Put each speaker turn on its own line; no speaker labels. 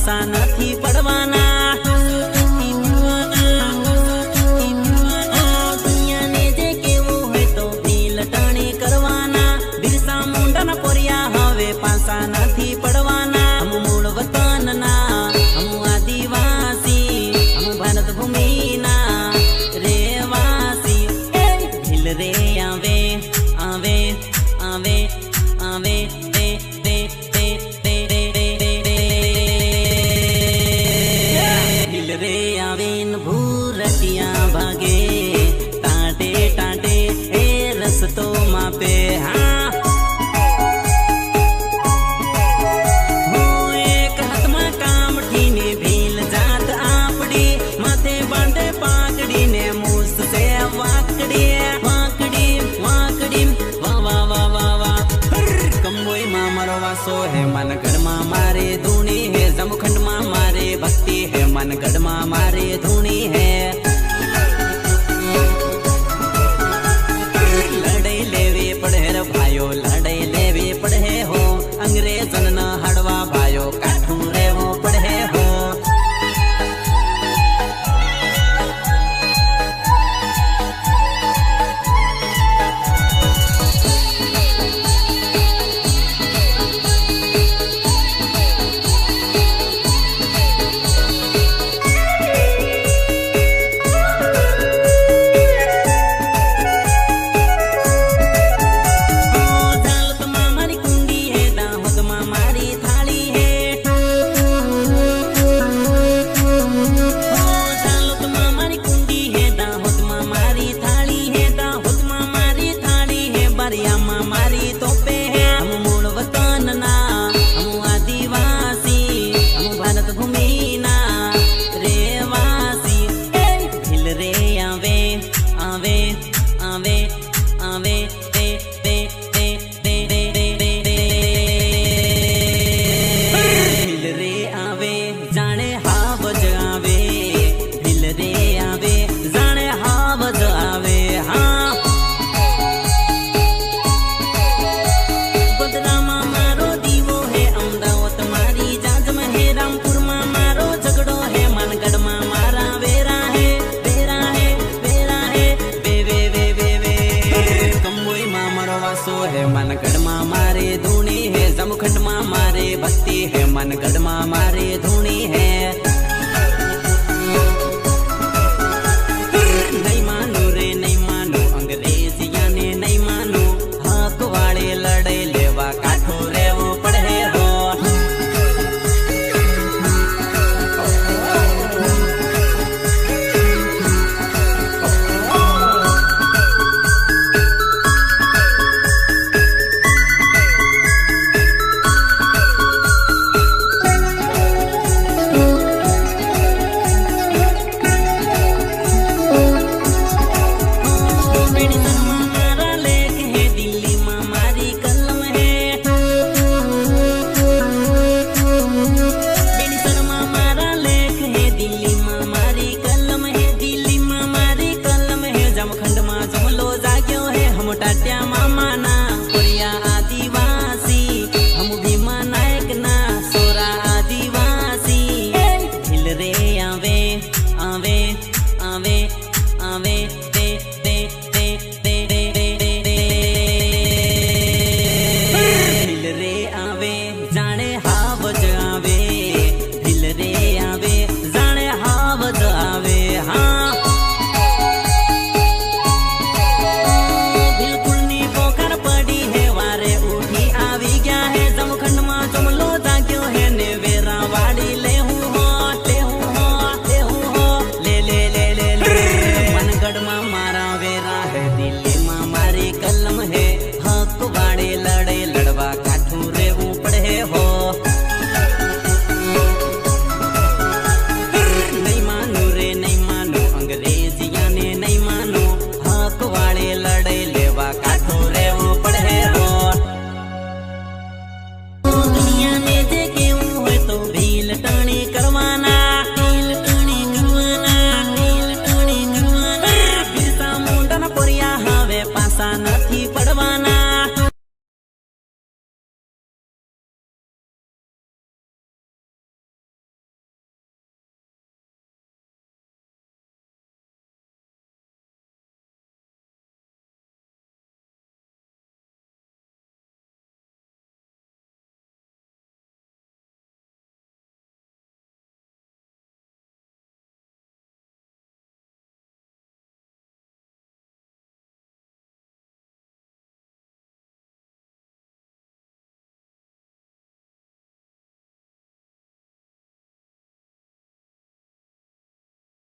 पासा नहीं पड़वाना। दुनिया ने जे केवू है तो दिल टाणी करवाना। बिरसा मुंडा ना पोरिया हवे पासा नहीं पड़वाना। हम मूल वतन ना हम आदिवासी हम भारत भूमि ना रेवासी। ढील रे आवे आवे आवे आवे दे दे दे दे दे दे दे ढील रे आवेन भूरटिया भागे टाटे टाटे ए रस्तो मापे। हाँ एक हाथ में कामठी ने भील जात आपड़ी माथे बांधे पाकड़ी ने मूस से वाकड़ी वाकड़ी वाकड़ी वाह वाह वाह वाह वाह। कंबोई माँ मारो वासो है मनगढ़ माँ मारे धूनी है। जमखंड माँ मारे भक्ति है मनगढ़ माँ मारे धूनी है। लड़ाई लेवे पढ़े रे भाइयों लड़ाई लेवे पढ़े हो। अंग्रेजन न हड़वा भाइयों काठू रे वो पढ़े हो। हम मूल वतन ना हम आदिवासी हम भारत भूमि